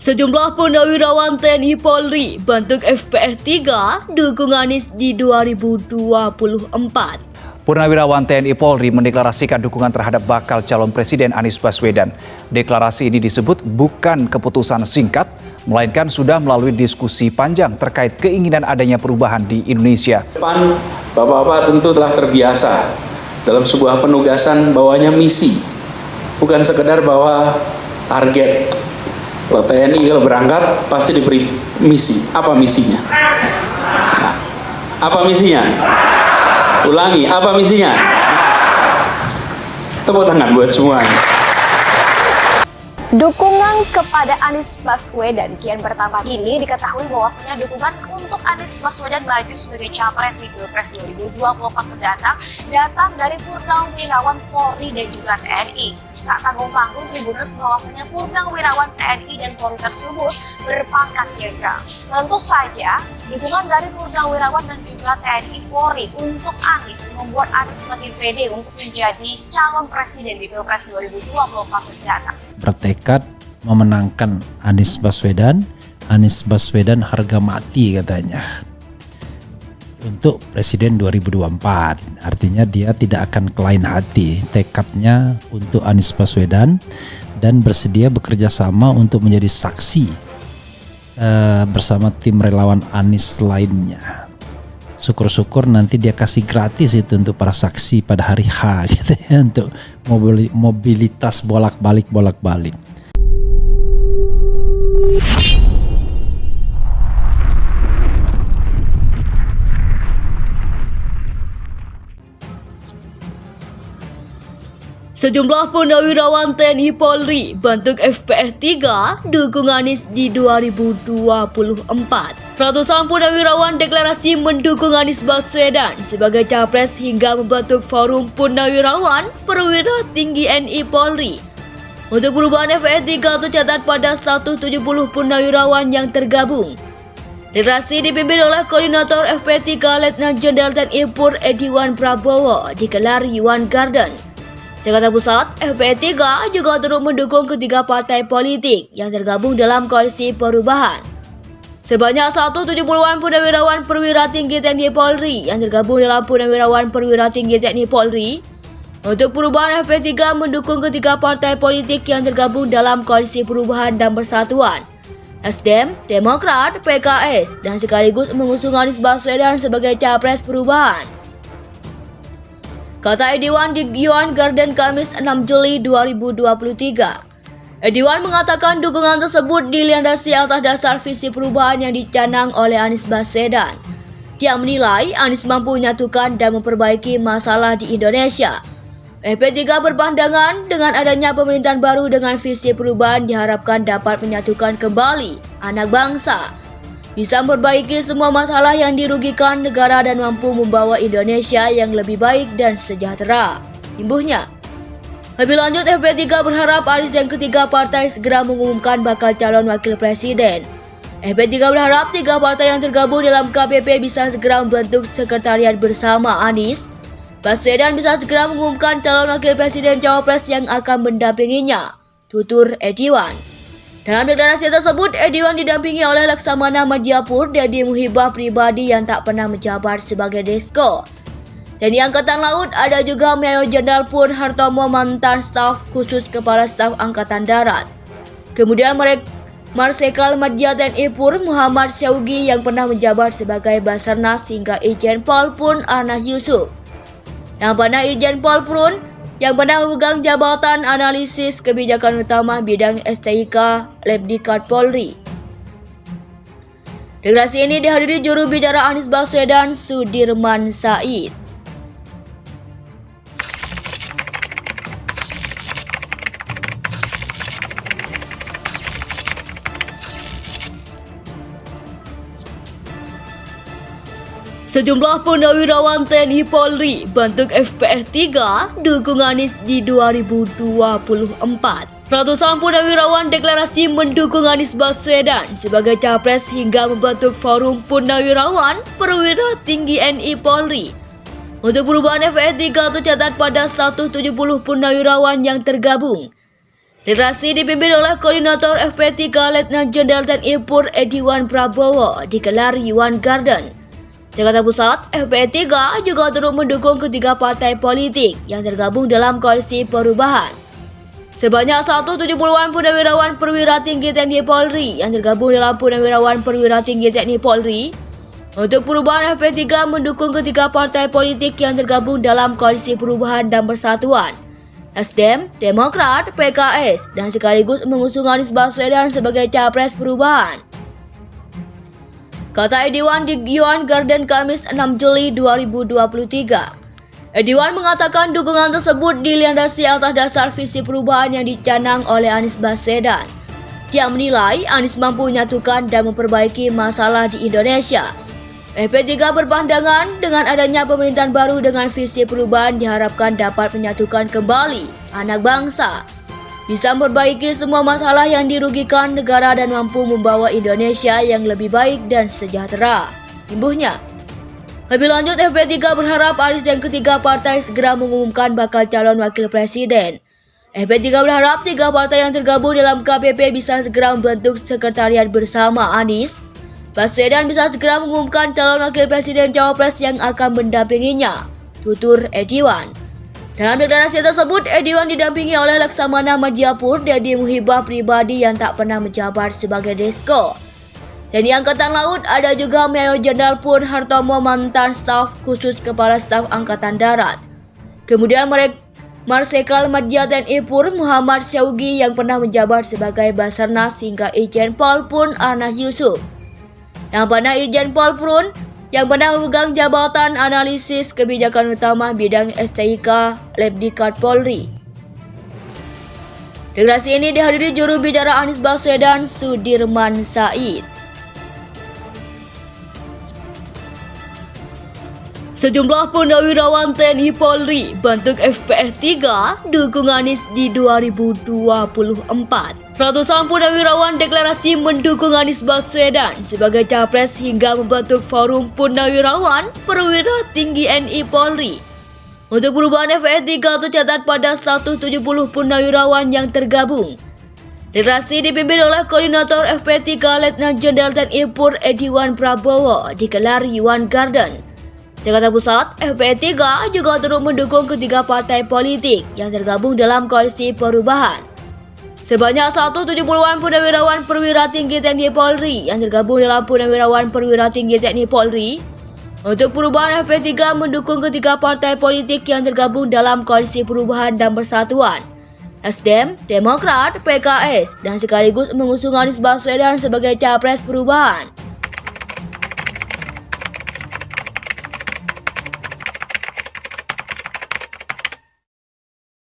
Sejumlah purnawirawan TNI Polri bentuk FPS 3 dukung Anies di 2024. Purnawirawan TNI Polri mendeklarasikan dukungan terhadap bakal calon Presiden Anies Baswedan. Deklarasi ini disebut bukan keputusan singkat, melainkan sudah melalui diskusi panjang terkait keinginan adanya perubahan di Indonesia. Depan, Bapak-bapak tentu telah terbiasa dalam sebuah penugasan bawahnya misi, bukan sekedar bawa target. Kalau TNI kalau berangkat pasti diberi misi. Apa misinya? Nah, apa misinya? Ulangi, apa misinya? Tepuk tangan buat semuanya. Dukungan kepada Anies Baswedan kian bertambah. Kini diketahui bahwasanya dukungan untuk Anies Baswedan maju sebagai capres di Pilpres 2024 mendatang datang dari purnawirawan Polri dan juga TNI. Tak tanggung-tanggung Tribunnews bahwasanya purnawirawan TNI dan Polri tersebut berpangkat jenderal. Tentu saja dukungan dari purnawirawan dan juga TNI Polri untuk Anies membuat Anies semakin pede untuk menjadi calon presiden di Pilpres 2024 mendatang. Bertekad memenangkan Anies Baswedan harga mati katanya untuk Presiden 2024. Artinya dia tidak akan kelain hati tekadnya untuk Anies Baswedan dan bersedia bekerja sama untuk menjadi saksi bersama tim relawan Anies lainnya. Syukur-syukur nanti dia kasih gratis itu untuk para saksi pada hari H gitu ya, untuk mobilitas bolak-balik. Sejumlah purnawirawan TNI Polri bentuk FPS 3 dukung Anies di 2024. Ratusan purnawirawan deklarasi mendukung Anies Baswedan sebagai capres hingga membentuk forum purnawirawan perwira tinggi TNI Polri. Untuk perubahan FPS 3 tercatat pada 170 purnawirawan yang tergabung. Deklarasi dipimpin oleh Koordinator FPS 3 Letnan Jenderal TNI Pur Ediwan Prabowo digelar Yuan Garden, Jakarta Pusat. FPS 3 juga turut mendukung ketiga partai politik yang tergabung dalam koalisi perubahan. Sebanyak 170-an purnawirawan perwira tinggi TNI Polri yang tergabung dalam purnawirawan perwira tinggi TNI Polri untuk perubahan FPS 3 mendukung ketiga partai politik yang tergabung dalam koalisi perubahan dan persatuan, Nasdem, Demokrat, PKS, dan sekaligus mengusung Anies Baswedan sebagai capres perubahan. Kata Ediwan di Yuan Garden Kamis 6 Juli 2023. Ediwan mengatakan dukungan tersebut dilandasi atas dasar visi perubahan yang dicanang oleh Anies Baswedan. Dia menilai Anies mampu menyatukan dan memperbaiki masalah di Indonesia. FP3 berpandangan dengan adanya pemerintahan baru dengan visi perubahan diharapkan dapat menyatukan kembali anak bangsa, bisa memperbaiki semua masalah yang dirugikan negara dan mampu membawa Indonesia yang lebih baik dan sejahtera, imbuhnya. Lebih lanjut, FP3 berharap Anies dan ketiga partai segera mengumumkan bakal calon wakil presiden. FP3 berharap tiga partai yang tergabung dalam KPP bisa segera membentuk sekretariat bersama Anies Baswedan bisa segera mengumumkan calon wakil presiden cawapres yang akan mendampinginya, tutur Ediwan. Dalam deklarasi tersebut, Ediwan didampingi oleh Laksamana Madjapur Dedi Muhibah pribadi yang tak pernah menjabat sebagai Desko. TNI Angkatan Laut ada juga Mayor Jenderal Pur Hartomo, mantan staf khusus Kepala Staf Angkatan Darat. Kemudian Marsikal Madya TNI Pur Muhammad Syaugi yang pernah menjabat sebagai Basarnas hingga Irjen Pol Pun Anas Yusuf. Yang pernah Irjen Pol Pun yang pernah memegang jabatan analisis kebijakan utama bidang STIK Lebdikat Polri. Deklarasi ini dihadiri juru bicara Anies Baswedan Sudirman Said. Sejumlah purnawirawan TNI Polri bentuk FPS 3 dukung Anies di 2024. Ratusan purnawirawan deklarasi mendukung Anies Baswedan sebagai capres hingga membentuk forum purnawirawan perwira tinggi TNI Polri. Untuk perubahan FPS 3 tercatat pada 170 purnawirawan yang tergabung. Deklarasi dipimpin oleh Koordinator FP3 Letnan Jenderal TNI Pur Ediwan Prabowo di Kelar Yuan Garden, Jakarta Pusat. FP3 juga turut mendukung ketiga partai politik yang tergabung dalam koalisi perubahan. Sebanyak 170-an purnawirawan perwira tinggi TNI Polri yang tergabung dalam purnawirawan perwira tinggi TNI Polri untuk perubahan. FP3 mendukung ketiga partai politik yang tergabung dalam koalisi perubahan dan persatuan, Nasdem, Demokrat, PKS, dan sekaligus mengusung Anies Baswedan sebagai capres perubahan. Kata Ediwan di Yuan Garden Kamis 6 Juli 2023. Ediwan mengatakan dukungan tersebut dilandasi atas dasar visi perubahan yang dicanang oleh Anies Baswedan. Dia menilai Anies mampu menyatukan dan memperbaiki masalah di Indonesia. FP3 berpandangan dengan adanya pemerintahan baru dengan visi perubahan diharapkan dapat menyatukan kembali anak bangsa, bisa memperbaiki semua masalah yang dirugikan negara dan mampu membawa Indonesia yang lebih baik dan sejahtera, imbuhnya. Lebih lanjut, FP3 berharap Anies dan ketiga partai segera mengumumkan bakal calon wakil presiden. FP3 berharap tiga partai yang tergabung dalam KPP bisa segera membentuk sekretariat bersama Anies Baswedan, bisa segera mengumumkan calon wakil presiden cawapres yang akan mendampinginya, tutur Ediwan. Dalam deklarasi tersebut, Ediwan didampingi oleh Laksamana Madjapur Dedi Muhibah pribadi yang tak pernah menjabat sebagai Desko. TNI Angkatan Laut ada juga Mayor Jenderal Purn Hartomo, mantan staf khusus Kepala Staf Angkatan Darat. Kemudian Marsikal Madya TNI Purn Muhammad Syaugi yang pernah menjabat sebagai Basarnas, hingga Irjen Pol Purn Anas Yusuf yang pernah memegang jabatan analisis kebijakan utama bidang STIK Lebdikat Polri. Deklarasi ini dihadiri juru bicara Anies Baswedan, Sudirman Said. Sejumlah purnawirawan TNI Polri bentuk FPF3 dukung Anies di 2024. Ratusan purnawirawan deklarasi mendukung Anies Baswedan sebagai capres hingga membentuk forum purnawirawan perwira tinggi TNI Polri. Untuk perubahan FPF3 tercatat pada 170 purnawirawan yang tergabung. Deklarasi dipimpin oleh Koordinator FP3 Letnan Jenderal TNI Pur Ediwan Prabowo di Kelar Yuan Garden, Jakarta Pusat. FP3 juga turut mendukung ketiga partai politik yang tergabung dalam koalisi perubahan. Sebanyak 170-an purnawirawan perwira tinggi TNI Polri yang tergabung dalam purnawirawan perwira tinggi TNI Polri untuk perubahan. FP3 mendukung ketiga partai politik yang tergabung dalam koalisi perubahan dan persatuan, Nasdem, Demokrat, PKS, dan sekaligus mengusung Anies Baswedan sebagai capres perubahan.